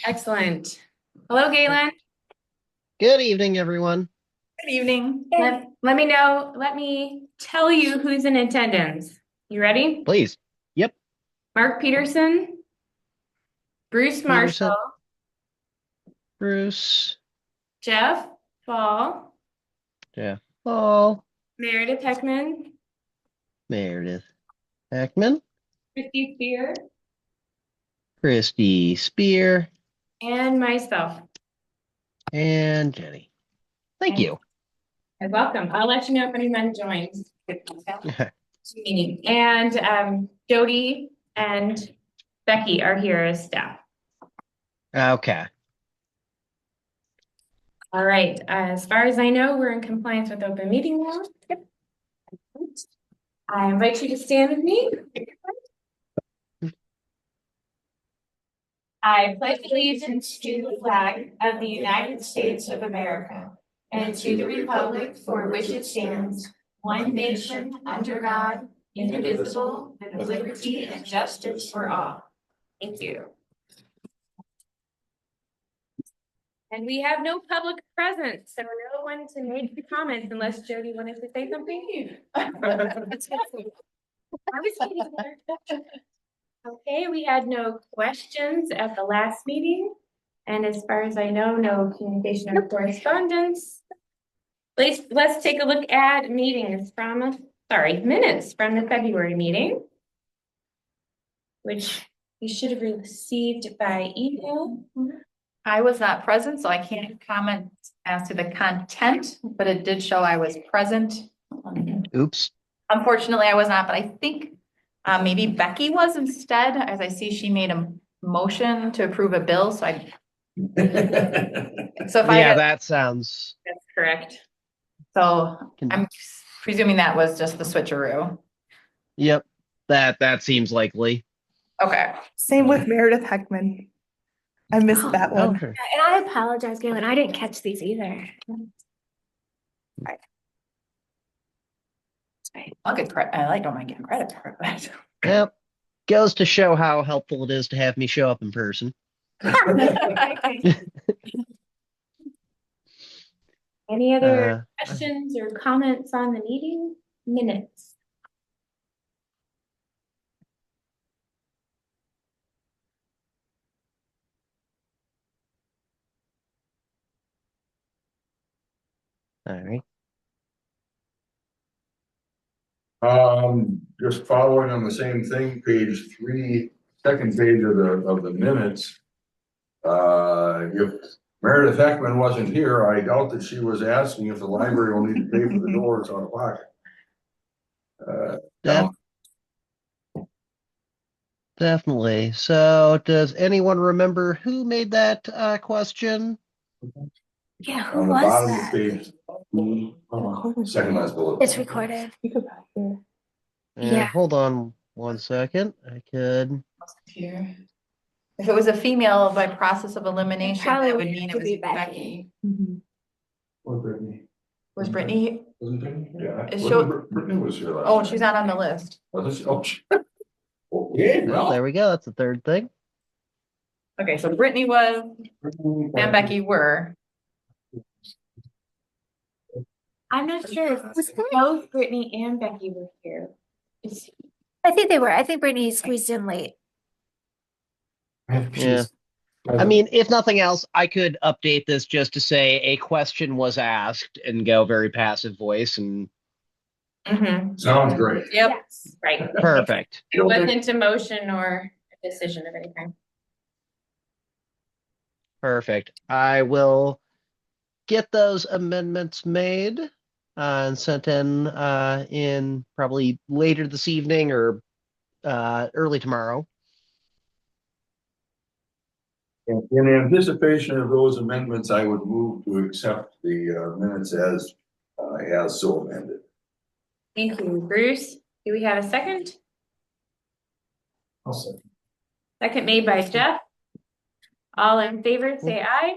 Excellent. Hello, Galen. Good evening, everyone. Good evening. Let me know. Let me tell you who's in attendance. You ready? Please. Yep. Mark Peterson, Bruce Peterson, Marshall, Bruce, Jeff Fall, Jeff Paul, Meredith Heckman, Meredith Heckman, Christy Spear, Christy Spear, and myself. and Jenny. Thank And you. you're welcome. I'll let you know if anyone joins. And Jody and Becky are here as staff. Okay. All right. As far as I know, we're in compliance with open meeting law. Yep. I invite you to stand with me. I pledge allegiance to the flag of the United States of America and to the republic for which it stands, one nation under God, indivisible, with liberty and justice for all. Thank you. And we have no public presence, so no one to make comments unless Jody wanted to say something. I was kidding there. Okay, we had no questions at the last meeting. And as far as I know, no communication or correspondence. Let's take a look at minutes from the February meeting, which you should have received by email. I was not present, so I can't comment as to the content, but it did show I was present. Oops. Unfortunately, I was not, but I think maybe Becky was instead, as I see she made a motion to approve a bill, so I. So if I Yeah, had, that sounds. That's correct. so I'm presuming that was just the switcheroo. Yep. That seems likely. Okay. Same with Meredith Heckman. I missed that Oh, one. sure. And I apologize, Galen. I didn't catch these either. I'll get credit. I don't mind getting credit for it, but. Yep. Goes to show how helpful it is to have me show up in person. Any other questions or comments on the meeting minutes? All right. Just following on the same thing, page 3, second page of the minutes. If Meredith Heckman wasn't here, I doubt that she was asking if the library will need to pay for the doors out of pocket. Def- Definitely. So, does anyone remember who made that question? Yeah, who On the was bottom of that? the page, second last bullet. It's recorded. You go back here. Yeah. Hold on 1 second. I could. Here. If it was a female by process of elimination, Probably that would mean it would was be Becky. Becky. Or Brittany. Was Brittany? Wasn't Brittany? Yeah. It Wasn't showed- Brittany was here last. Oh, time. she's not on the list. Wasn't she? Oh, okay, Well, well. there we go. That's the third thing. Okay, so Brittany was and Becky were. I'm not sure if both Brittany and Becky were here. I think they were. I think Brittany squeezed in late. Yeah. I mean, if nothing else, I could update this just to say a question was asked and go very passive voice and Sounds great. Yep. Yes, right. perfect. It wasn't a motion or a decision of any kind. Perfect. I will get those amendments made and sent in probably later this evening or early tomorrow. In anticipation of those amendments, I would move to accept the minutes as so amended. Thank you, Bruce. Do we have a second? I'll second. Second made by Jeff. All in favor, say aye.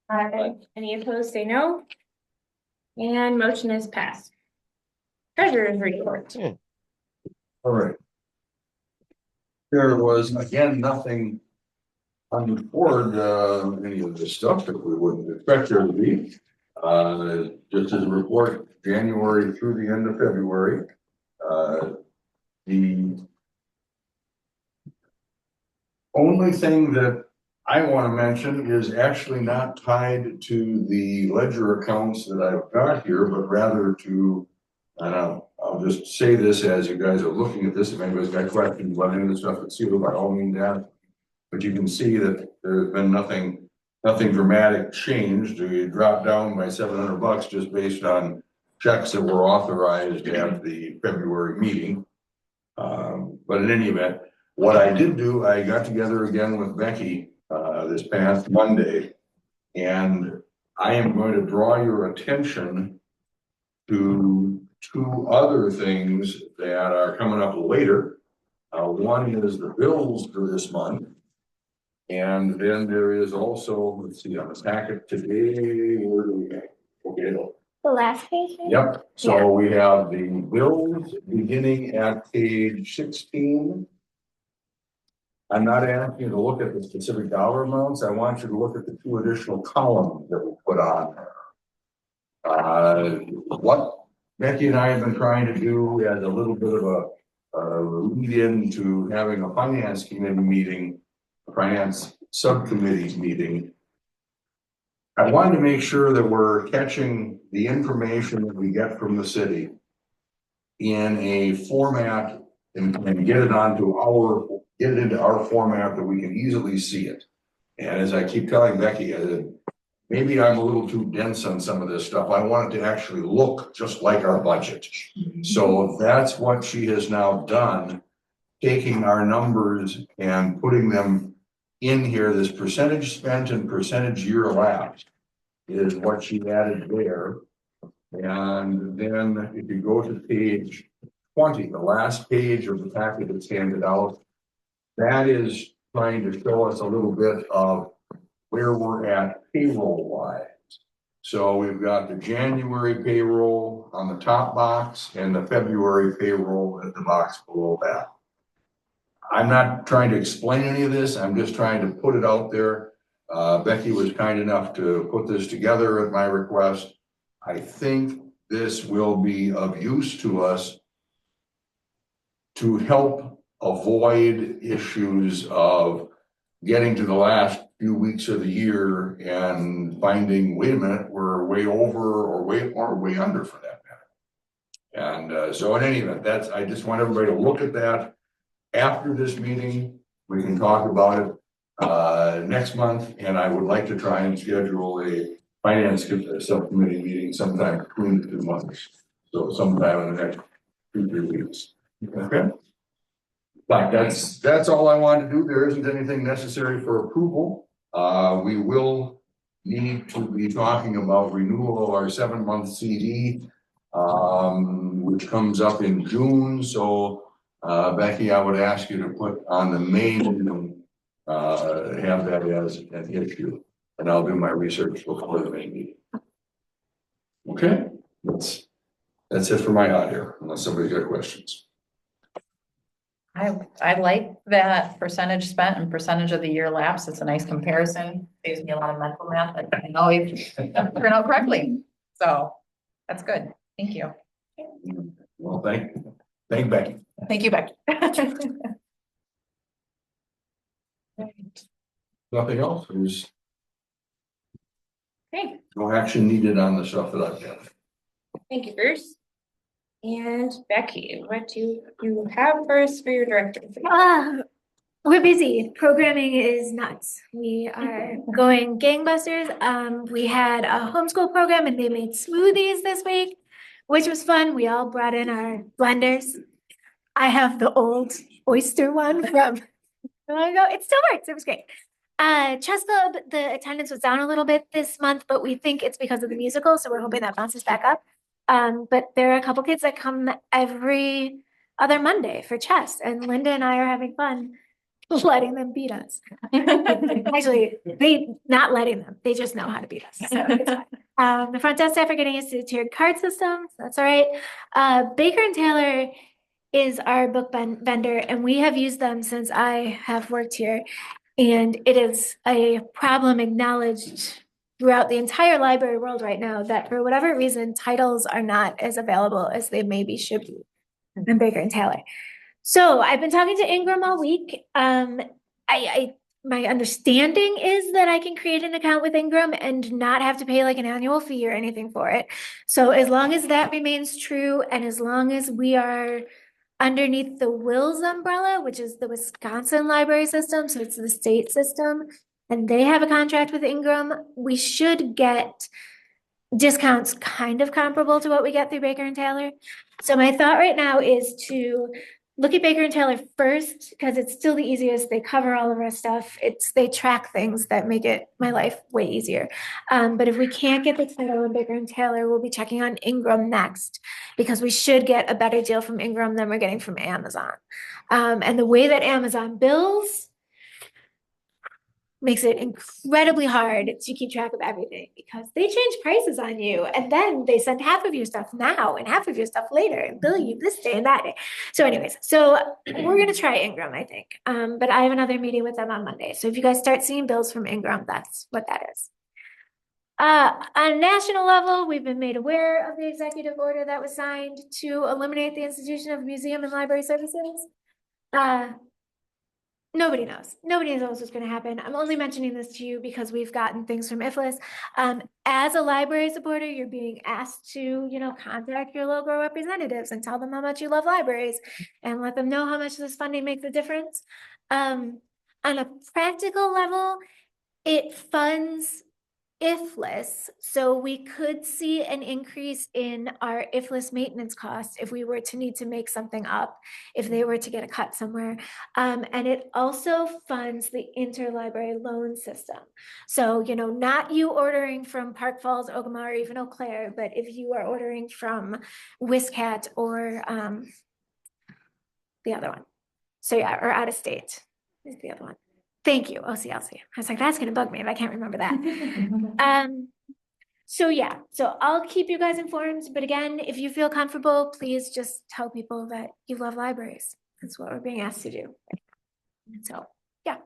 Aye. Any opposed, say no. And motion is passed. Treasurer's report. All right. There was again nothing untoward, any of the stuff that we wouldn't expect there to be. Just as a report, January through the end of February, the only thing that I want to mention is actually not tied to the ledger accounts that I've got here, but rather to, I'll just say this as you guys are looking at this, if anybody's got questions about any of the stuff that's here, by all means, ask. But you can see that there's been nothing dramatic changed. We dropped down by $700 just based on checks that were authorized at the February meeting. But in any event, what I did do, I got together again with Becky this past Monday, and I am going to draw your attention to two other things that are coming up later. One is the bills for this month. And then there is also, let's see, on the packet today, where do we go? Okay, The last page? maybe? yep, so we have the bills beginning at page 16. I'm not asking you to look at the specific dollar amounts, I want you to look at the two additional columns that we put on there. What Becky and I have been trying to do as a little bit of a lead in to having a finance committee meeting, finance subcommittees meeting. I wanted to make sure that we're catching the information that we get from the city in a format and get it into our format that we can easily see it. And as I keep telling Becky, maybe I'm a little too dense on some of this stuff. I want it to actually look just like our budget. So that's what she has now done, taking our numbers and putting them in here. This percentage spent and percentage year elapsed is what she added there. And then if you go to page 20, the last page of the packet that's handed out, that is trying to show us a little bit of where we're at payroll wise. So we've got the January payroll on the top box and the February payroll at the box below that. I'm not trying to explain any of this. I'm just trying to put it out there. Becky was kind enough to put this together at my request. I think this will be of use to us to help avoid issues of getting to the last few weeks of the year and finding, wait a minute, we're way over or way under for that matter. And so in any event, I just want everybody to look at that. After this meeting, we can talk about it next month, and I would like to try and schedule a finance subcommittee meeting sometime between the 2 months. So sometime in the next 2-3 weeks. Okay. But that's all I wanted to do. There isn't anything necessary for approval. We will need to be talking about renewal of our 7-month CD, which comes up in June. So Becky, I would ask you to put on the main, have that as an issue, and I'll do my research before the main meeting. Okay, that's it for my audio, unless somebody's got questions. I like that percentage spent and percentage of the year lapse. It's a nice comparison. Saves me a lot of mental math. I know if turn out correctly. So that's good. Thank you. Well, thank Becky. Thank you, Becky. Nothing else? There's Okay, no action needed on the stuff that I've got. thank you, Bruce. And Becky, what do you have for us for your director? We're busy. Programming is nuts. We are going gangbusters. We had a homeschool program and they made smoothies this week, which was fun. We all brought in our blenders. I have the old oyster one from a while ago. It still works. It was great. Chess Club, the attendance was down a little bit this month, but we think it's because of the musical, so we're hoping that bounces back up. But there are a couple kids that come every other Monday for chess, and Linda and I are having fun letting them beat us. Actually, not letting them, they just know how to beat us. So it's fine. The front desk staff are getting used to the tiered card system, so that's all right. Baker and Taylor is our book vendor, and we have used them since I have worked here. And it is a problem acknowledged throughout the entire library world right now that for whatever reason, titles are not as available as they maybe should be in Baker and Taylor. So I've been talking to Ingram all week. My understanding is that I can create an account with Ingram and not have to pay like an annual fee or anything for it. So as long as that remains true, and as long as we are underneath the Wills umbrella, which is the Wisconsin library system, so it's the state system, and they have a contract with Ingram, we should get discounts kind of comparable to what we get through Baker and Taylor. So my thought right now is to look at Baker and Taylor first, because it's still the easiest. They cover all of our stuff. They track things that make it my life way easier. But if we can't get the title in Baker and Taylor, we'll be checking on Ingram next, because we should get a better deal from Ingram than we're getting from Amazon. And the way that Amazon bills makes it incredibly hard to keep track of everything, because they change prices on you, and then they send half of your stuff now and half of your stuff later and bill you this day and that day. So anyways, so we're gonna try Ingram, I think. But I have another meeting with them on Monday. So if you guys start seeing bills from Ingram, that's what that is. On a national level, we've been made aware of the executive order that was signed to eliminate the institution of museum and library services. Nobody knows. Nobody knows what's going to happen. I'm only mentioning this to you because we've gotten things from IFLS. As a library supporter, you're being asked to, contact your local representatives and tell them how much you love libraries and let them know how much this funding makes a difference. On a practical level, it funds IFLS, so we could see an increase in our IFLS maintenance costs if we were to need to make something up, if they were to get a cut somewhere. And it also funds the interlibrary loan system. So, not you ordering from Park Falls, Ogama, or even Eau Claire, but if you are ordering from Wiscat or the other one. So yeah, or out of state is the other one. Thank you, OCLC. I was like, that's gonna bug me if I can't remember that. So yeah, so I'll keep you guys informed, but again, if you feel comfortable, please just tell people that you love libraries. That's what we're being asked to do. So, yeah.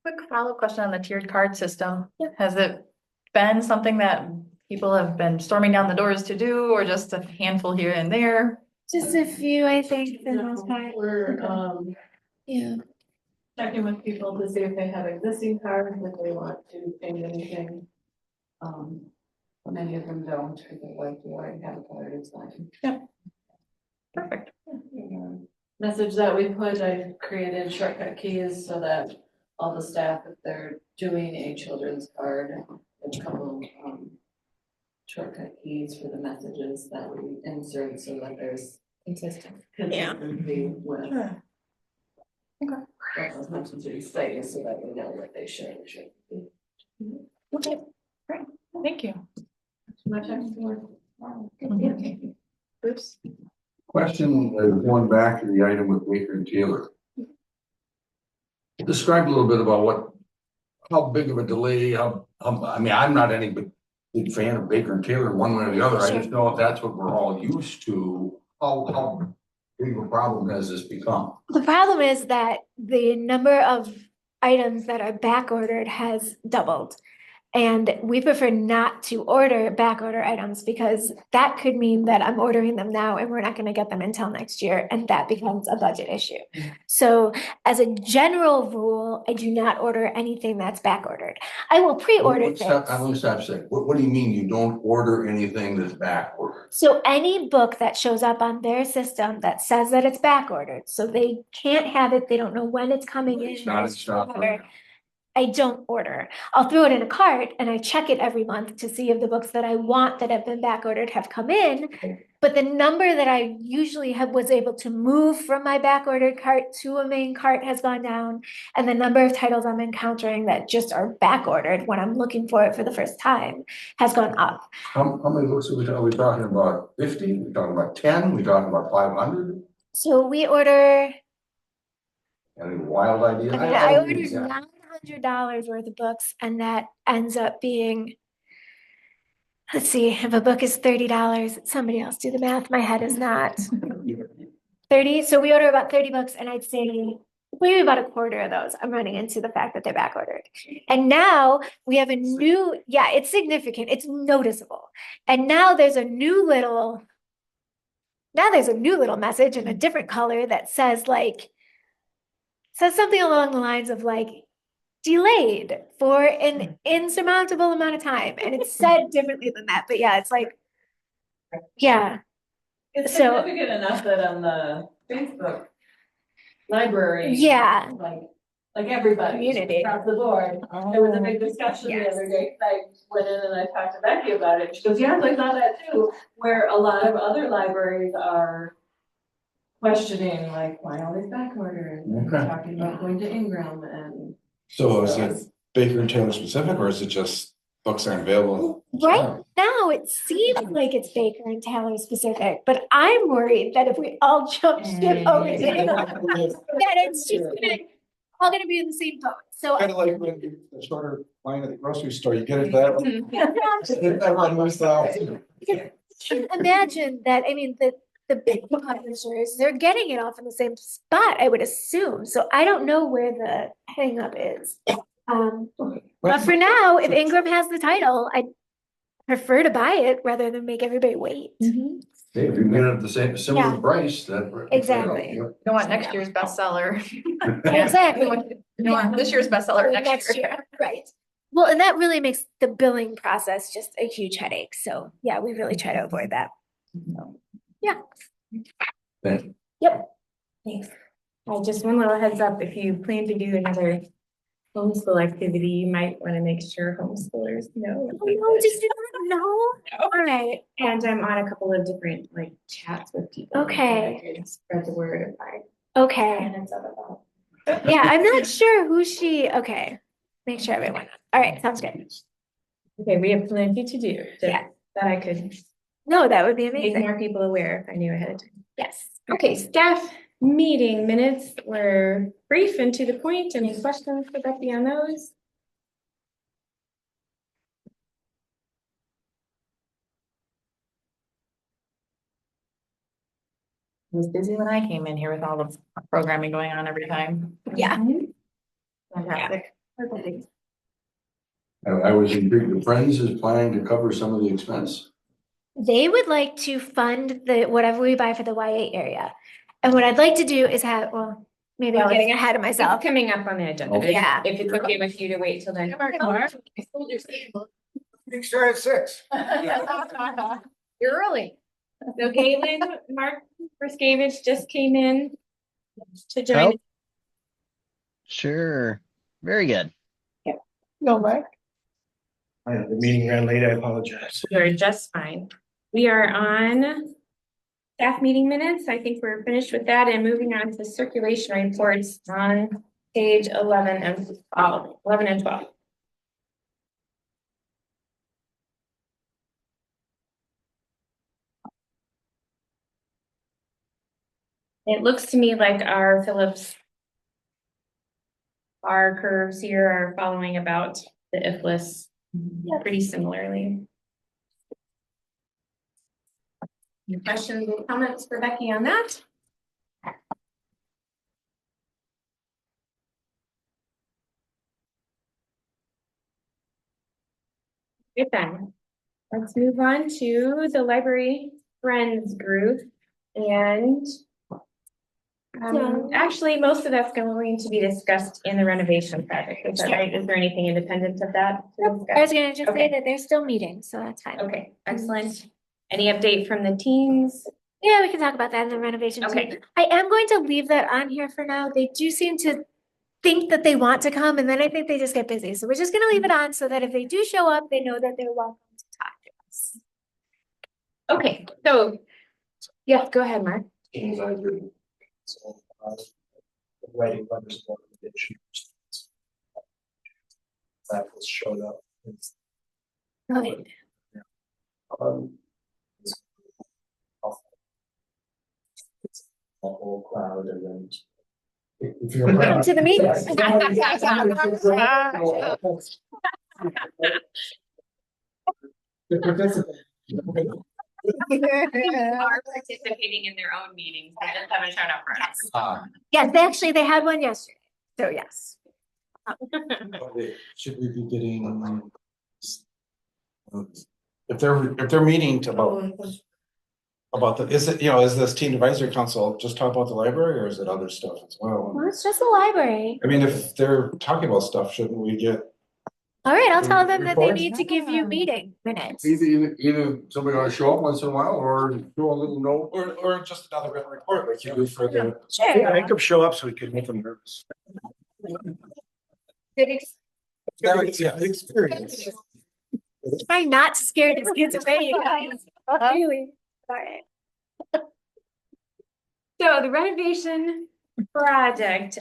Quick follow-up question on the tiered card system. Yeah. Has it been something that people have been storming down the doors to do, or just a handful here and there? Just a few, I think, for the most part. We're, Yeah. checking with people to see if they have existing cards, if they want to change anything. Many of them don't, because like, you already have a card, it's fine. Perfect. Message that we put, I created shortcut keys so that all the staff, if they're doing a children's card, there's a couple, shortcut keys for the messages that we insert so that there's consistency with. Sure. Okay. What those messages say, so that we know what they should be. Okay, great. Thank you. My text board. Bruce? Question, going back to the item with Baker and Taylor. Describe a little bit about how big of a delay, I mean, I'm not any big fan of Baker and Taylor one way or the other. I just know if that's what we're all used to, how big of a problem has this become? The problem is that the number of items that are back ordered has doubled. And we prefer not to order back order items, because that could mean that I'm ordering them now and we're not gonna get them until next year, and that becomes a budget issue. So as a general rule, I do not order anything that's back ordered. I will pre-order I'm things. gonna stop a second. What do you mean you don't order anything that's back ordered? So any book that shows up on their system that says that it's back ordered, so they can't have it, they don't know when it's coming in. It's not in stock right now. I don't order. I'll throw it in a cart and I check it every month to see if the books that I want that have been back ordered have come in. But the number that I usually was able to move from my back ordered cart to a main cart has gone down. And the number of titles I'm encountering that just are back ordered when I'm looking for it for the first time has gone up. How many books are we talking about? 50? We talking about 10? We talking about 500? So we order, Any wild ideas? I ordered $900 worth of books, and that ends up being, let's see, if a book is $30, somebody else do the math, my head is not. 30, so we order about 30 books, and I'd say maybe about a quarter of those, I'm running into the fact that they're back ordered. And now we have a new, yeah, it's significant, it's noticeable. And now there's a new little message in a different color that says like, says something along the lines of like, delayed for an insurmountable amount of time. And it's said differently than that, but yeah, it's like, yeah. It's So- significant enough that on the Facebook library. Yeah. Like everybody. Community. Across the board. There was a big discussion the other day. I went in and I talked to Becky about it. She goes, yeah, I saw that too, where a lot of other libraries are questioning, like, why all these back ordered? And Okay. talking about going to Ingram and. So is it Baker and Taylor specific, or is it just books aren't available? Right now, it seems like it's Baker and Taylor specific, but I'm worried that if we all jump ship over to Ingram, that it's just all gonna be in the same boat. So Kind of like when you, the shorter line at the grocery store, you get it that. Everyone moves out. imagine that, I mean, the big publishers, they're getting it off in the same spot, I would assume. So I don't know where the hang up is. But for now, if Ingram has the title, I'd prefer to buy it rather than make everybody wait. Hey, if you can get it at the same, similar Yeah. price, that. Exactly. You don't want next year's bestseller. Exactly. You don't want this year's bestseller next year. Right. Well, and that really makes the billing process just a huge headache. So yeah, we really try to avoid that. Thank you. Yep. Thanks. Just one little heads up, if you plan to do another homeschool activity, you might want to make sure homeschoolers know. Oh, just didn't know. All right. And I'm on a couple of different like chats with people. Okay. and I can Spread the word if I Okay. can and stuff about. Yeah, I'm not sure who she, okay. Make sure everyone, all right, sounds good. Okay, we have plenty to do. Yeah. That I could No, that would be make amazing. more people aware if I knew ahead of time. Yes. Okay, staff meeting minutes were brief and to the point. Any questions for Becky on those? It was busy when I came in here with all the programming going on every time. Yeah. Fantastic. I was intrigued, the Friends is planning to cover some of the expense. They would like to fund the, whatever we buy for the Y8 area. And what I'd like to do is have, well, maybe I'm Well, getting ahead of It's myself. coming up on the agenda. Okay. Yeah. If it's okay with you to wait till then. You start at 6. You're early. So Galen, Mark Friskevich just came in to join. Oh. Sure. Very good. No, Mark. The meeting ran late, I apologize. You're just fine. We are on staff meeting minutes. I think we're finished with that and moving on to circulation reports on page 11 and 12. 11 and 12. It looks to me like our Phillips bar curves here are following about the IFLIS pretty similarly. Any questions or comments for Becky on that? Good then. Let's move on to the library friends group and actually, most of that's going to be discussed in the renovation project. Is that right? Is there anything independent of that? to discuss? I was gonna just Okay. say that they're still meeting, so that's fine. Okay, excellent. Any update from the teams? Yeah, we can talk about that in the renovation too. Okay. I am going to leave that on here for now. They do seem to think that they want to come, and then I think they just get busy. So we're just gonna leave it on so that if they do show up, they know that they're welcome to talk to us. Okay, so, yeah, go ahead, Mark. Writing letters of recommendation. That was showed up. Right. It's a whole cloud and then. If you're Welcome to the meeting. The participant. Are participating in their own meetings, they just haven't shown up for us. Yes, they had one yesterday, so yes. Should we be getting? If they're meeting about the, is it, is this teen advisory council just talk about the library or is it other stuff as well? Well, it's just the library. I mean, if they're talking about stuff, shouldn't we get? All right, I'll tell them that they Reports? need to give you meeting minutes. Either somebody gonna show up once in a while or do a little note. Or just another written report like you do for the. Sure. Make them show up so we can make them nervous. Yeah, experience. Try not to scare these kids away, you guys. Really. All right. So the renovation project,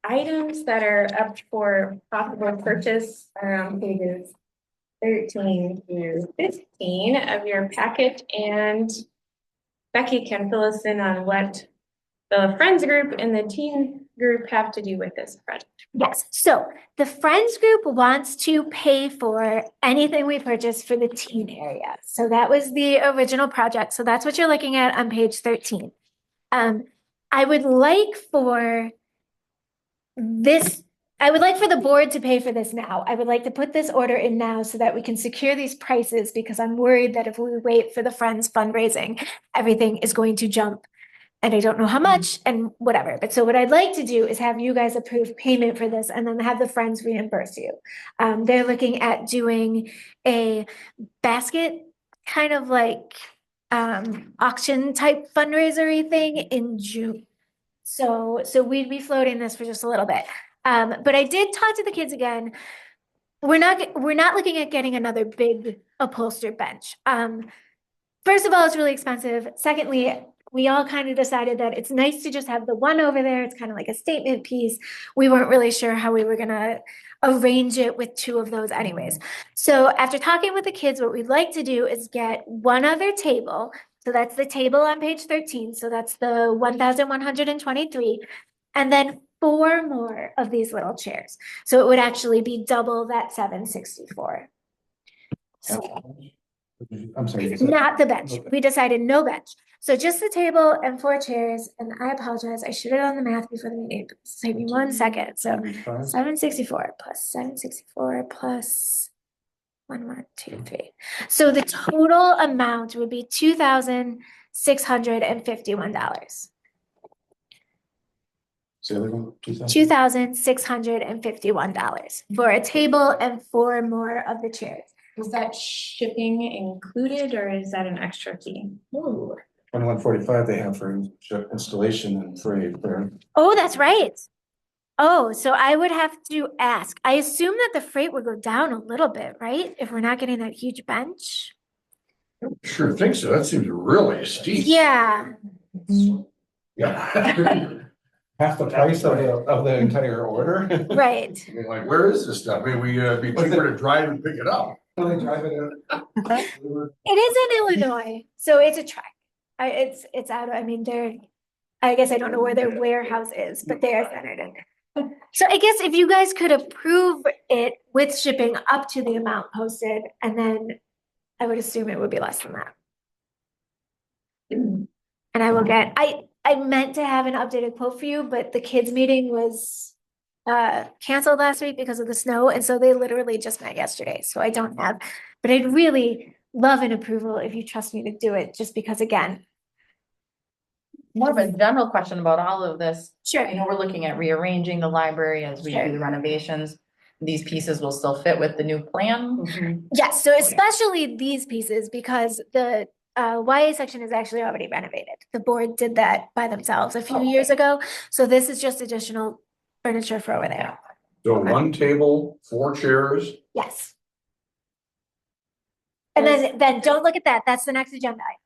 items that are up for possible purchase are on pages 13 through 15 of your packet, and Becky can fill us in on what the Friends group and the teen group have to do with this project. Yes, so the Friends group wants to pay for anything we purchase for the teen area. So that was the original project. So that's what you're looking at on page 13. I would like for the board to pay for this now. I would like to put this order in now so that we can secure these prices, because I'm worried that if we wait for the Friends fundraising, everything is going to jump. And I don't know how much and whatever. But so what I'd like to do is have you guys approve payment for this and then have the Friends reimburse you. They're looking at doing a basket, kind of like auction type fundraiser-y thing in June. So we'd be floating this for just a little bit. But I did talk to the kids again. We're not looking at getting another big upholstered bench. First of all, it's really expensive. Secondly, we all kind of decided that it's nice to just have the one over there. It's kind of like a statement piece. We weren't really sure how we were gonna arrange it with two of those anyways. So after talking with the kids, what we'd like to do is get one other table. So that's the table on page 13. So that's the 1,123. And then 4 more of these little chairs. So it would actually be double that 764. So I'm sorry. you said- not the bench. Okay. We decided no bench. So just the table and 4 chairs. And I apologize. I should have done the math before the meeting. Just take me 1 second. So 764 plus 764 plus 1, 1, 2, 3. So the total amount would be $2,651. Say that again, 2000? $2,651 for a table and 4 more of the chairs. Is that shipping included or is that an extra fee? Ooh. 2145 they have for installation and freight there. Oh, that's right. Oh, so I would have to ask. I assume that the freight would go down a little bit, right? If we're not getting that huge bench. Sure think so. That seems really steep. Yeah, Yeah. Half the price of the entire order. right. I mean, like, where is this stuff? Maybe we, be cheaper to drive and pick it up. They drive it in. It is in Illinois, so it's a trek. It's out, I mean, I guess I don't know where their warehouse is, but they are centered in there. So I guess if you guys could approve it with shipping up to the amount posted, and then I would assume it would be less than that. And I will get, I meant to have an updated quote for you, but the kids' meeting was canceled last week because of the snow, and so they literally just met yesterday, so I don't have, but I'd really love an approval if you trust me to do it, just because again. More of a general question about all of this. Sure. I know we're looking at rearranging the library as we Sure. do the renovations. These pieces will still fit with the new plan. Yes, so especially these pieces, because the YA section is actually already renovated. The board did that by themselves a few years ago, so this is just additional furniture for over there. So 1 table, 4 chairs. Yes. And then don't look at that, that's the next agenda item.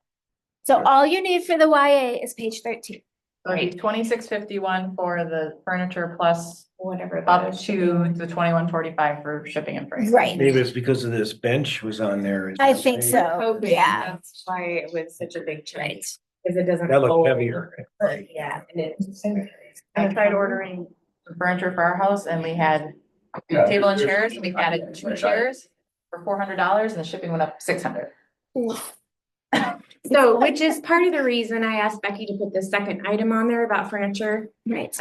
So all you need for the YA is page 13. Right, 2651 for the furniture plus Whatever. up to the 2145 for shipping and freight. Right, Maybe it's because of this bench was on there. Is I that think right? so, Hoping yeah. that's why it was such a big change. Right. Because it doesn't. That looked fold. heavier. Yeah, and it's. I tried ordering furniture for our house and we had table and chairs, we added 2 chairs for $400 and the shipping went up $600. Oof. So, which is part of the reason I asked Becky to put the second item on there about furniture. Right.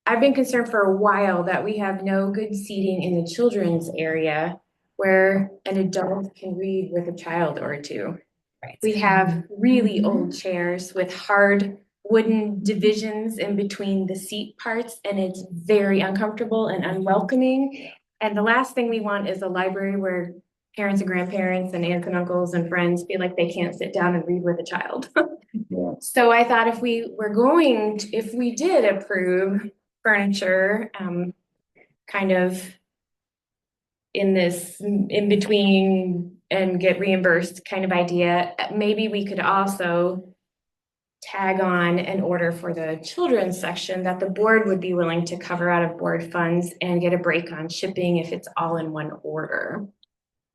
I've been concerned for a while that we have no good seating in the children's area where an adult can read with a child or two. Right. We have really old chairs with hard wooden divisions in between the seat parts, and it's very uncomfortable and unwelcoming. And the last thing we want is a library where parents and grandparents and aunts and uncles and friends feel like they can't sit down and read with a child. So I thought if we did approve furniture, kind of in this in between and get reimbursed kind of idea, maybe we could also tag on an order for the children's section that the board would be willing to cover out of board funds and get a break on shipping if it's all in one order.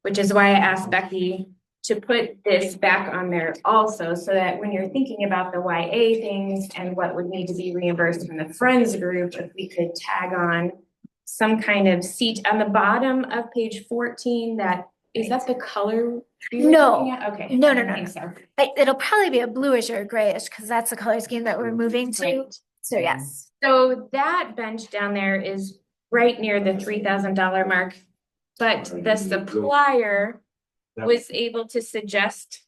Which is why I asked Becky to put this back on there also, so that when you're thinking about the YA things and what would need to be reimbursed from the Friends group, if we could tag on some kind of seat on the bottom of page 14, is that the color? we were No. looking at? Okay. No, I no, don't no, think no. so. It'll probably be a bluish or a grayish because that's the color scheme that we're moving to. Right. So yes. So that bench down there is right near the $3,000 mark, but the supplier was able to suggest.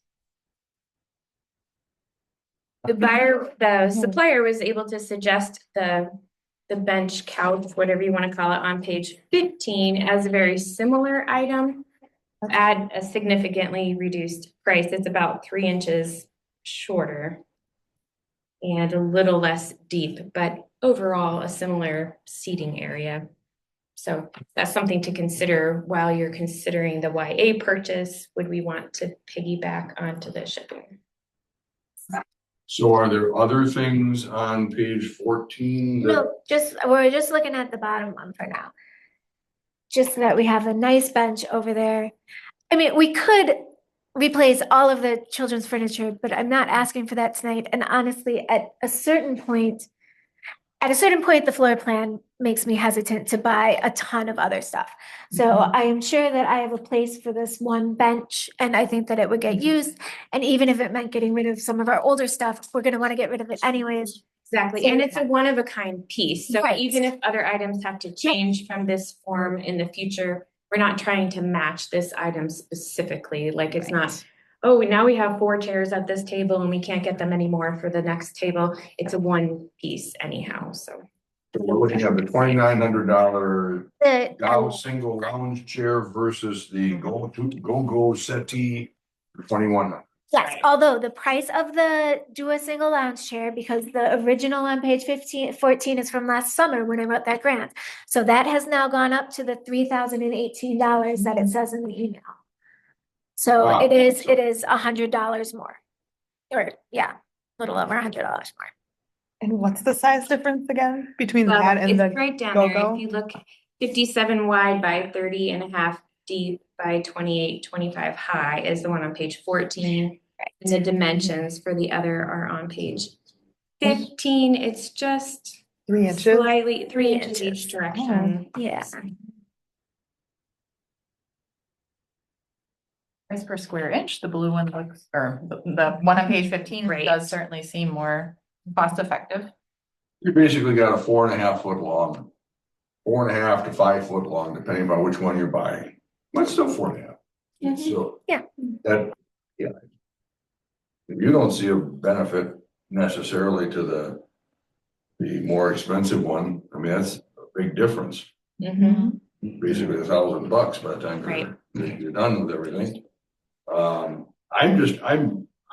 The supplier was able to suggest the bench couch, whatever you want to call it, on page 15 as a very similar item at a significantly reduced price. It's about 3 inches shorter and a little less deep, but overall a similar seating area. So that's something to consider while you're considering the YA purchase. Would we want to piggyback onto the shipping? So are there other things on page 14 that? No, we're just looking at the bottom one for now. Just so that we have a nice bench over there. I mean, we could replace all of the children's furniture, but I'm not asking for that tonight. And honestly, at a certain point, the floor plan makes me hesitant to buy a ton of other stuff. So I am sure that I have a place for this one bench, and I think that it would get used. And even if it meant getting rid of some of our older stuff, we're gonna want to get rid of it anyways. Exactly, and it's a one-of-a-kind piece, so Right. even if other items have to change from this form in the future, we're not trying to match this item specifically, like it's not, oh, now we have 4 chairs at this table and we can't get them anymore for the next table. It's a one piece anyhow, so. We're looking at the $2,900 The, single lounge chair versus the go settee for 2,100. yes, although the price of the do a single lounge chair, because the original on page 14 is from last summer when I wrote that grant. So that has now gone up to the $3,018 that it says in the email. So Wow. it is $100 more. Or yeah, a little over $100 more. And what's the size difference again between Well, that and it's the right down there, go-go? if you look 57 wide by 30.5 deep by 28.25 high is the one on page 14. And the dimensions for the other are on page 15. It's just 3 inches? slightly 3 3 inches inches. each direction. Yeah. Price per square inch, the blue one looks, or the one on page 15 Right. does certainly seem more cost effective. You basically got a 4.5 foot long, 4.5 to 5 foot long, depending on which one you're buying. But it's still 4.5. So. Yeah. That, yeah. You don't see a benefit necessarily to the more expensive one. I mean, that's a big difference. Basically $1,000 by the time Right. you're done with everything.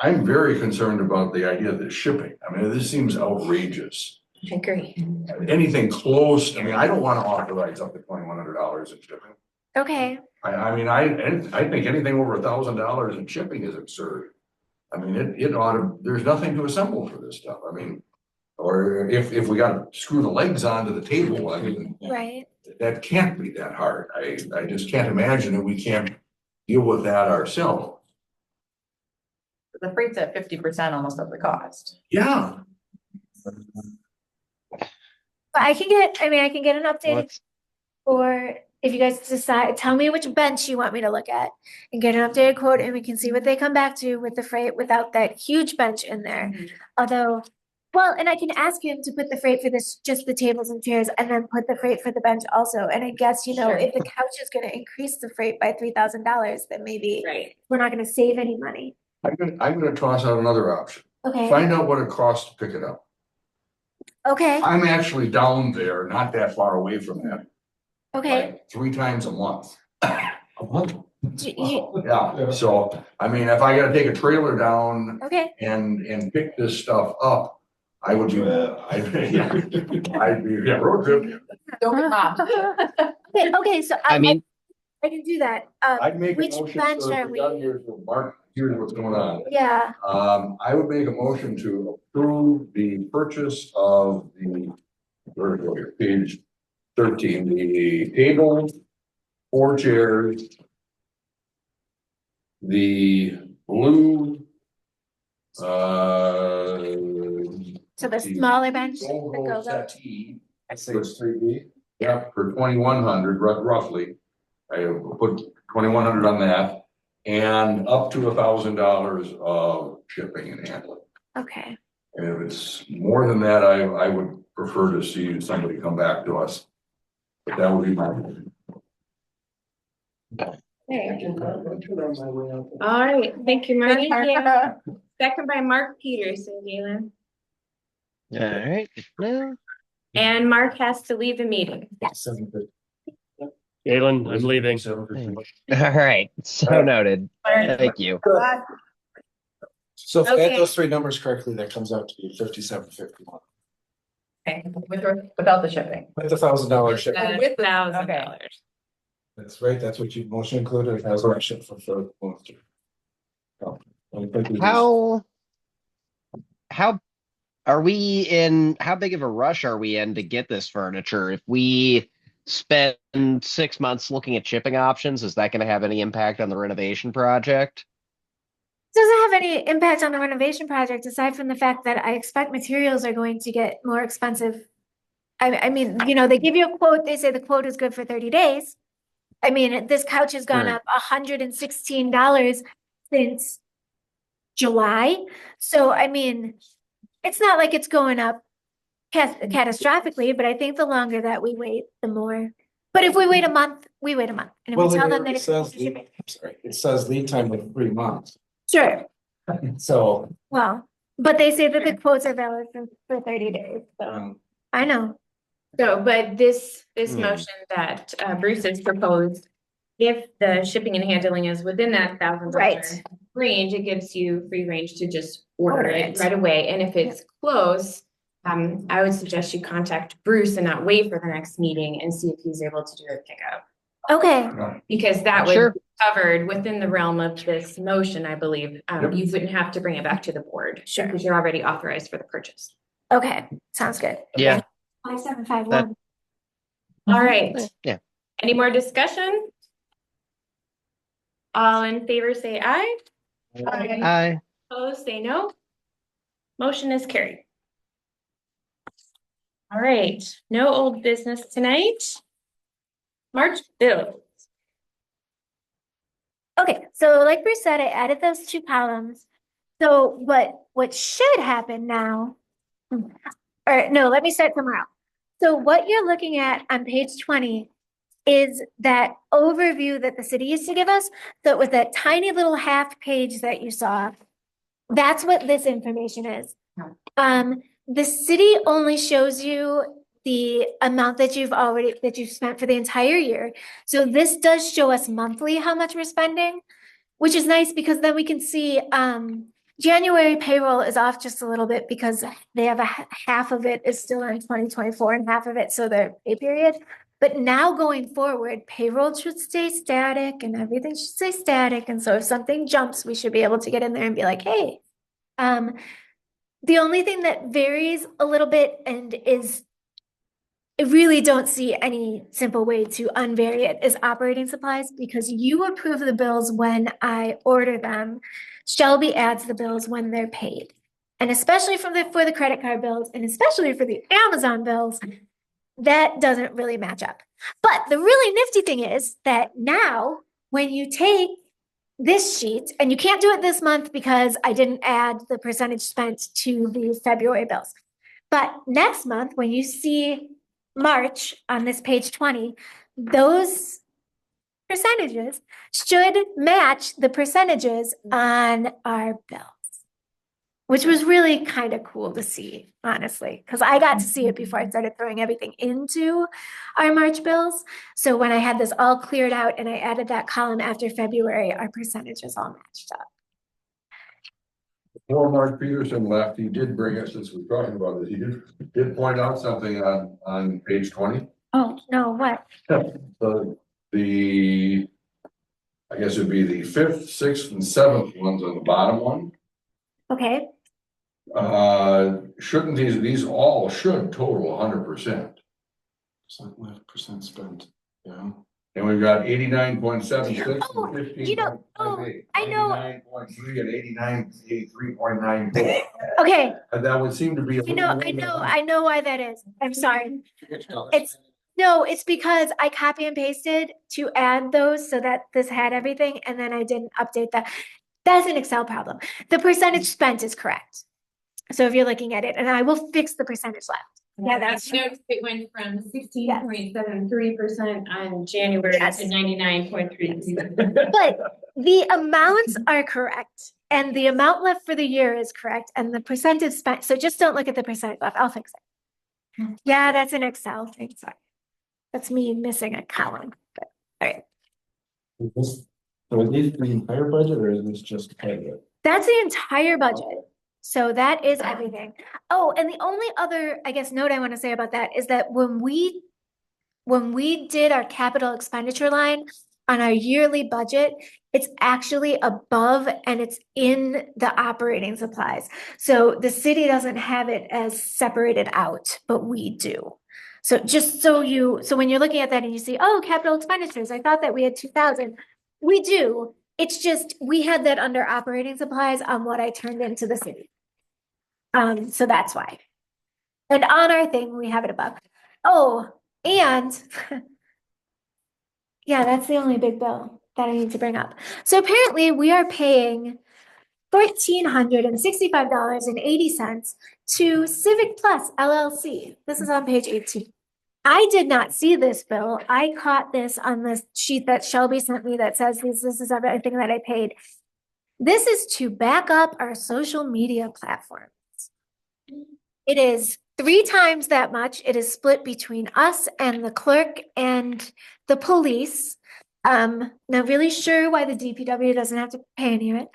I'm very concerned about the idea of the shipping. I mean, this seems outrageous. I agree. Anything close, I mean, I don't want to authorize up to $2,100 in shipping. Okay. I mean, I think anything over $1,000 in shipping is absurd. I mean, it ought to, there's nothing to assemble for this stuff. I mean, or if we got to screw the legs onto the table, I mean, Right. that can't be that hard. I just can't imagine that we can't deal with that ourselves. The freight's at 50% almost of the cost. Yeah. But I can get an updated Let's- for if you guys decide, tell me which bench you want me to look at and get an updated quote and we can see what they come back to with the freight without that huge bench in there. Although, well, and I can ask him to put the freight for this, just the tables and chairs, and then put the freight for the bench also. And I guess, you know, Sure. if the couch is gonna increase the freight by $3,000, then maybe Right. we're not gonna save any money. I'm gonna toss out another option. Okay, Find out what it costs to pick it up. okay, I'm actually down there, not that far away from that, okay. like 3 times a month. You- Yeah, so, I mean, if I gotta take a trailer down Okay, and pick this stuff up, I would do that. I'd be, yeah, road trip. Don't be mom. okay, so I mean, I can do that. I'd make a Which motion, bench so if are we we? got here, so Mark, here's what's going on. Yeah, I would make a motion to approve the purchase of the, where are we here, page 13, the table, 4 chairs, the blue, so the smaller bench that Soho goes up. settee, so it's 3D, yeah, for 2,100 roughly. I put 2,100 on that, and up to $1,000 of shipping and handling. Okay, And if it's more than that, I would prefer to see somebody come back to us. But that would be my. All right, thank you, Marty. Second by Mark Peterson, Galen. all right. No. And Mark has to leave the meeting. Galen, I'm leaving. All right. So noted. Thank you. So if I Okay. add those 3 numbers correctly, that comes out to be 57.51. Okay, without the shipping. With $1,000 shipping. With the- $1,000. That's right, that's what you motion included, as a ship for third month. How are we in, how big of a rush are we in to get this furniture? If we spend 6 months looking at shipping options, is that going to have any impact on the renovation project? doesn't have any impact on the renovation project aside from the fact that I expect materials are going to get more expensive. I mean, you know, they give you a quote, they say the quote is good for 30 days. I mean, this couch has gone Right. up $116 since July. So, I mean, it's not like it's going up catastrophically, but I think the longer that we wait, the more. But if we wait a month, we wait a month. And if Well, we tell them it that it's says, it says lead time of 3 months, sure, so. well, but they say that the quotes are valid for 30 days, so I know. So, but this Hmm. motion that Bruce has proposed, if the shipping and handling is within that $1,000 Right. range, it gives you free range to just order Order it it. right away. And if it's close, I would suggest you contact Bruce and not wait for the next meeting and see if he's able to do a pickup. Okay, Because that would Sure. be covered within the realm of this motion, I believe. Yep. You wouldn't have to bring it back to the board. Sure. Because you're already authorized for the purchase. okay, sounds good. Yeah. 5751. All right. Yeah. Any more discussion? All in favor, say aye. Aye. Opposed, say no. Motion is carried. All right, no old business tonight. March bill. Okay, so like Bruce said, I added those 2 columns. So what should happen now, or no, let me start somewhere else. So what you're looking at on page 20 is that overview that the city used to give us. So it was that tiny little half page that you saw. That's what this information is. The city only shows you the amount that you've spent for the entire year. So this does show us monthly how much we're spending, which is nice because then we can see, January payroll is off just a little bit because they have half of it is still in 2024 and half of it, so their pay period. But now going forward, payroll should stay static and everything should stay static. And so if something jumps, we should be able to get in there and be like, hey. The only thing that varies a little bit and is, I really don't see any simple way to unvary it is operating supplies because you approve the bills when I order them. Shelby adds the bills when they're paid. And especially for the credit card bills and especially for the Amazon bills, that doesn't really match up. But the really nifty thing is that now when you take this sheet, and you can't do it this month because I didn't add the percentage spent to the February bills. But next month, when you see March on this page 20, those percentages should match the percentages on our bills. Which was really kind of cool to see, honestly, because I got to see it before I started throwing everything into our March bills. So when I had this all cleared out and I added that column after February, our percentages all matched up. Before Mark Peterson left, he did bring us, since we're talking about this, he did point out something on page 20. Oh, no, what? So I guess it'd be the 5th, 6th, and 7th ones on the bottom one. Okay, Shouldn't these all should total 100%. percent spent, yeah. And we've got 89.76 Oh, and 15.58. you know, I know. 89.3 and 83.94. Okay, And that would seem to be. I know why that is. I'm sorry. It's because I copy and pasted to add those so that this had everything and then I didn't update that. That's an Excel problem. The percentage spent is correct. So if you're looking at it, and I will fix the percentage left. Yeah, that's true. It went from 16.73% on January Yes. to 99.32. But the amounts are correct. And the amount left for the year is correct. And the percentage spent, so just don't look at the percentage left. I'll fix it. Yeah, that's an Excel thing. Sorry. That's me missing a column. But all right. So is this the entire budget or is this just part of it? That's the entire budget. So that is everything. Oh, and the only other, I guess, note I want to say about that is that when we did our capital expenditure line on our yearly budget, it's actually above and it's in the operating supplies. So the city doesn't have it as separated out, but we do. So just so when you're looking at that and you see, oh, capital expenditures, I thought that we had 2,000. We do. It's just, we had that under operating supplies on what I turned into the city. So that's why. And on our thing, we have it above. Oh, and yeah, that's the only big bill that I need to bring up. So apparently we are paying $1,465.80 to Civic Plus LLC. This is on page 18. I did not see this bill. I caught this on the sheet that Shelby sent me that says this is everything that I paid. This is to back up our social media platforms. It is 3 times that much. It is split between us and the clerk and the police. Not really sure why the DPW doesn't have to pay any of it.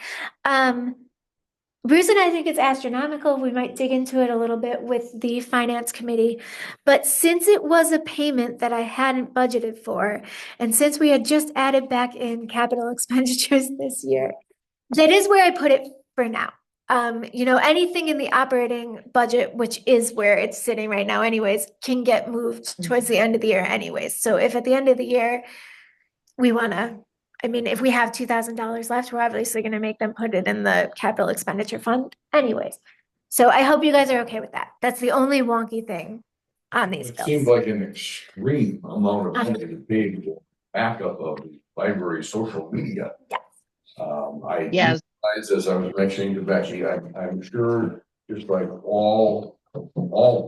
Bruce and I think it's astronomical. We might dig into it a little bit with the finance committee. But since it was a payment that I hadn't budgeted for, and since we had just added back in capital expenditures this year, that is where I put it for now. Anything in the operating budget, which is where it's sitting right now anyways, can get moved towards the end of the year anyways. So if at the end of the year, if we have $2,000 left, we're obviously going to make them put it in the capital expenditure fund anyways. So I hope you guys are okay with that. That's the only wonky thing on these It bills. seems like an extreme amount of money to pay to backup of the library social media. Yes. Yes. As I was mentioning to Becky, I'm sure just like all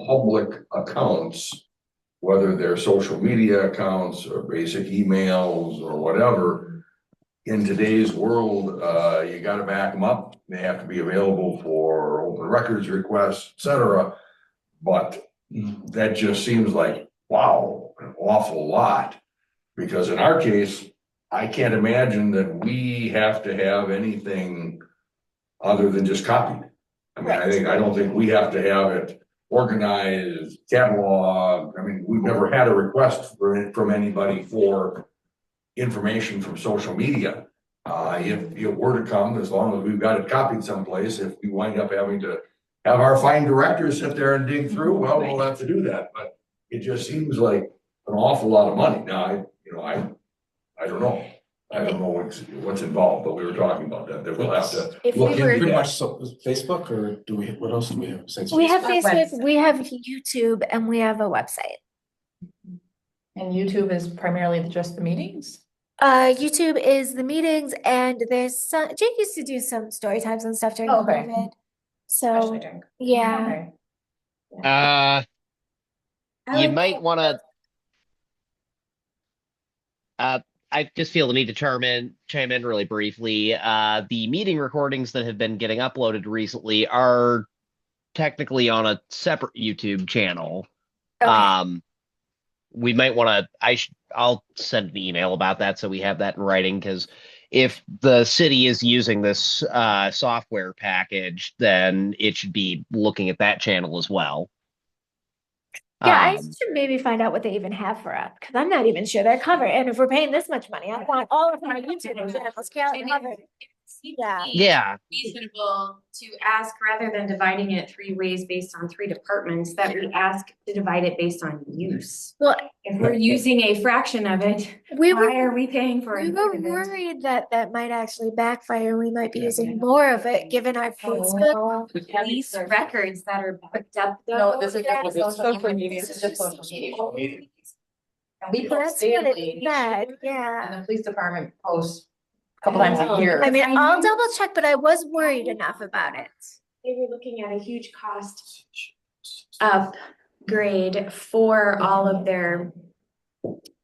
public accounts, whether they're social media accounts or basic emails or whatever, in today's world, you got to back them up. They have to be available for open records requests, etc. But that just seems like, wow, an awful lot. Because in our case, I can't imagine that we have to have anything other than just copied. I don't think we have to have it organized, catalog. We've never had a request from anybody for information from social media. If it were to come, as long as we've got it copied someplace, if we wind up having to have our fine directors sit there and dig through, well, we'll have to do that. But it just seems like an awful lot of money. Now, I don't know. I don't know what's involved, but we were talking about that we'll have to If look we were- into Pretty that. much so, Facebook or what else do we have besides? We have Facebook. Facebook, we have YouTube, and we have a website. And YouTube is primarily just the meetings? YouTube is the meetings and there's some, Jake used to do some story times and stuff during Oh, okay. COVID. Especially So, during. yeah. Okay. I You would might think want to. I just feel the need to chime in really briefly. The meeting recordings that have been getting uploaded recently are technically on a separate YouTube channel. Okay. We might want to. I'll send an email about that so we have that in writing. Because if the city is using this software package, then it should be looking at that channel as well. Yeah, I Um, should maybe find out what they even have for us, because I'm not even sure they're covered. And if we're paying this much money, I want all of my YouTube channels covered. Yeah. yeah, Reasonable to ask, rather than dividing it 3 ways based on 3 departments, that we ask to divide it based on use. Well, If we're using a fraction of it, we why were are we paying for we it? were worried that that might actually backfire. We might be using more of it given our Facebook. Police records that are picked up. No, this is just social media. This is just social media. And we That's post what it daily, said, yeah. and the police department posts a couple times a year. I mean, I'll double check, but I was worried enough about it. They were looking at a huge cost upgrade for all of their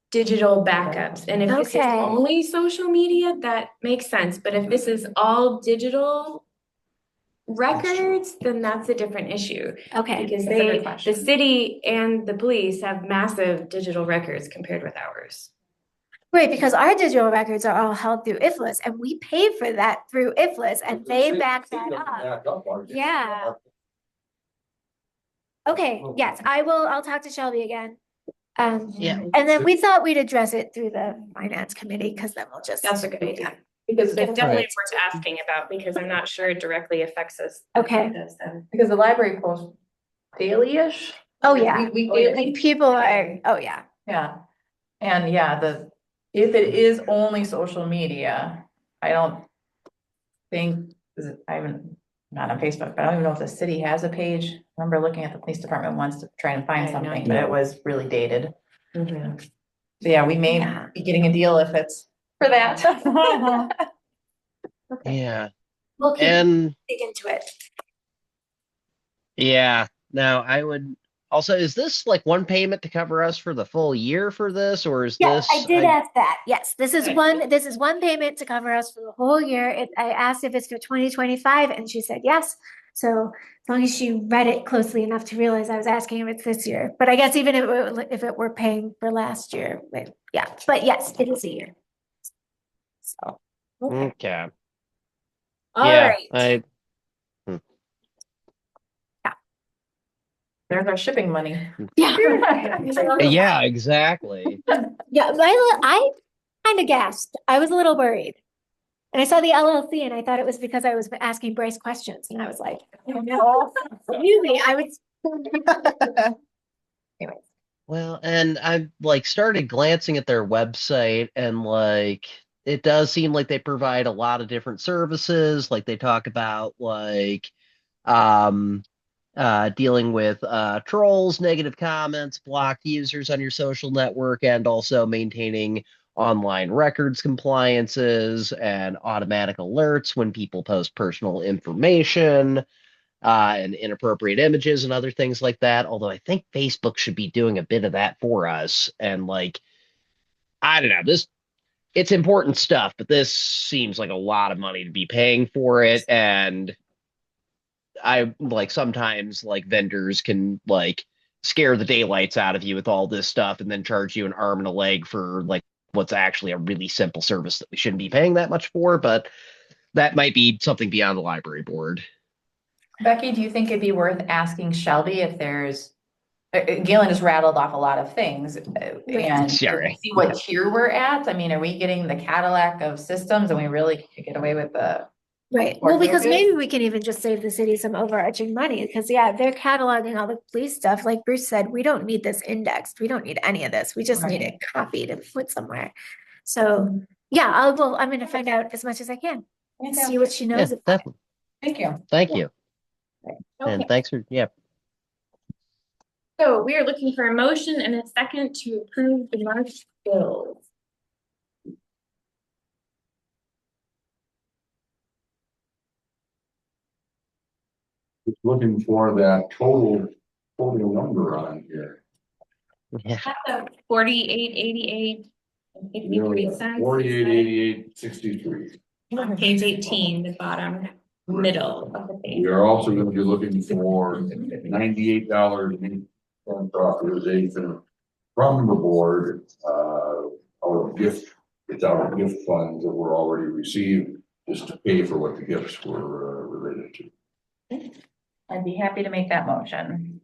digital backups. And if this is Okay. only social media, that makes sense. But if this is all digital records, then that's a different issue. Okay. Because That's a good the question. city and the police have massive digital records compared with ours. Right, because our digital records are all held through IFLIS and we pay for that through IFLIS and they back that up. Yeah. Okay, yes, I'll talk to Shelby again. Yeah. And then we thought we'd address it through the finance committee, because then we'll just. That's a good idea. Because It's definitely Right. worth asking about, because I'm not sure it directly affects us. Okay. because the library posts daily-ish. Oh, yeah. Weekly. Like people are, oh, yeah. Yeah, and yeah, if it is only social media, I don't think, I'm not on Facebook, but I don't even know if the city has a page. I remember looking at the police department once to try and I find have no something, but idea. it was really dated. Mhm. So yeah, we may Yeah. be getting a deal if it's for that. Yeah. We'll keep And dig into it. yeah, now I would also, is this like one payment to cover us for the full year for this, or is Yeah, this? I did ask that. Yes, this is Okay. one payment to cover us for the whole year. I asked if it's for 2025 and she said yes. So as long as she read it closely enough to realize I was asking if it's this year. But I guess even if it were paying for last year, yeah, but yes, it is a year. So, okay. Okay. All Yeah, right. There's our shipping money. Yeah. Yeah, exactly. Yeah, I kind of gasped. I was a little worried. And I saw the LLC and I thought it was because I was asking Bryce questions and I was like, oh no, usually I was. Anyways. Well, and I've like started glancing at their website, and like it does seem like they provide a lot of different services. Like they talk about like um dealing with trolls, negative comments, blocked users on your social network, and also maintaining online records compliances and automatic alerts when people post personal information and inappropriate images and other things like that. Although I think Facebook should be doing a bit of that for us. And like, I don't know, it's important stuff, but this seems like a lot of money to be paying for it. And I like sometimes like vendors can like scare the daylights out of you with all this stuff and then charge you an arm and a leg for like what's actually a really simple service that we shouldn't be paying that much for, but that might be something beyond the library board. Becky, do you think it'd be worth asking Shelby if there's, Galen just rattled off a lot of things, and Sorry. see what tier we're at? I mean, are we getting the Cadillac of systems and we really could get away with the? Right, well, because maybe we can even just save the city some overarching money, because yeah, they're cataloging all the police stuff, like Bruce said, we don't need this indexed, we don't need any of this, we just need it copied and put somewhere. So, yeah, I'm gonna find out as much as I can, and see what she knows Yeah, about it. definitely. Thank you. Thank you. Okay. And thanks for, yeah. So we are looking for a motion and a second to approve the March bills. Just looking for that total number on here. Yeah. 4888 and 53 cents. 4888.63. On page 18, the bottom middle of the page. We are also gonna be looking for $98 in authorization from the board, our gift, it's our gift funds that were already received, just to pay for what the gifts were related to. I'd be happy to make that motion.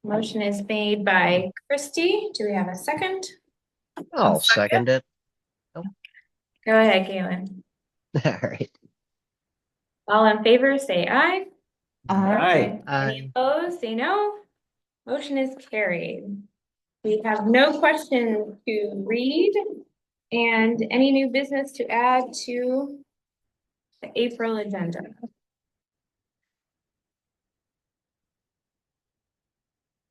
Motion is made by Christie. Do we have a second? I'll second it. Go ahead, Galen. All right. All in favor, say aye. Aye. Any opposed, say no. Motion is carried. We have no questions to read and any new business to add to the April agenda.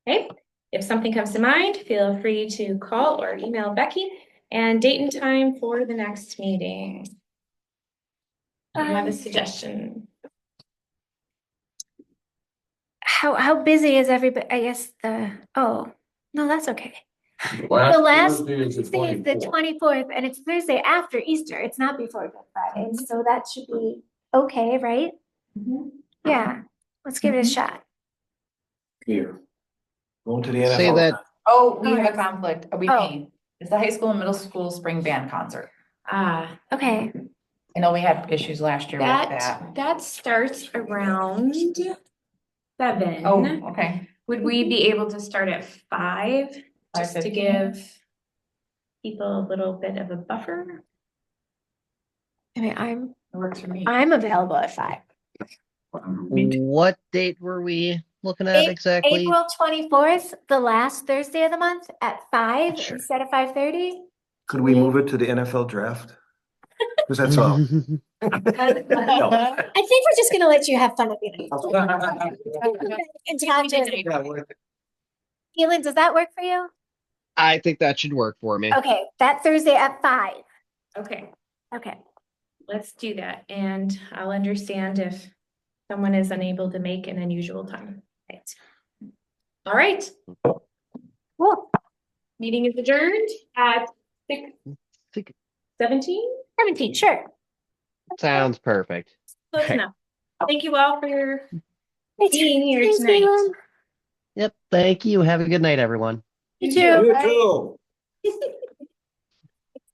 Okay, if something comes to mind, feel free to call or email Becky and date and time for the next meeting. I have a suggestion. How busy is everybody? I guess no, that's okay. The Last last Thursday is the Thursday is the 24th. 24th, and it's Thursday after Easter. It's not before Good Friday, so that should be okay, right? Yeah, let's give it a shot. Here. Going to the Say NFL. that. Oh, we have a Alright. conflict. We Oh. mean, it's the high school and middle school spring band concert. Okay, I know we had issues last year with that. That starts around 7. Oh, okay. Would we be able to start at 5? Just to 5:15? give people a little bit of a buffer? I mean, It works for me. I'm available at 5. What date were we looking at exactly? April 24th, the last Thursday of the month at 5 Sure. instead of 5:30. Could we move it to the NFL draft? Because that's all. I think we're just gonna let you have fun at the end. And John, Keelan, does that work for you? I think that should work for me. Okay, that Thursday at 5. Okay, Okay. let's do that. And I'll understand if someone is unable to make an unusual time. Right. All right, Cool. meeting is adjourned at 6:17. 17, sure. Sounds perfect. Close Okay. enough. Thank you all for your Thanks. being here Thanks, tonight. Keelan. Yep. Thank you. Have a good night, everyone. You too. You too.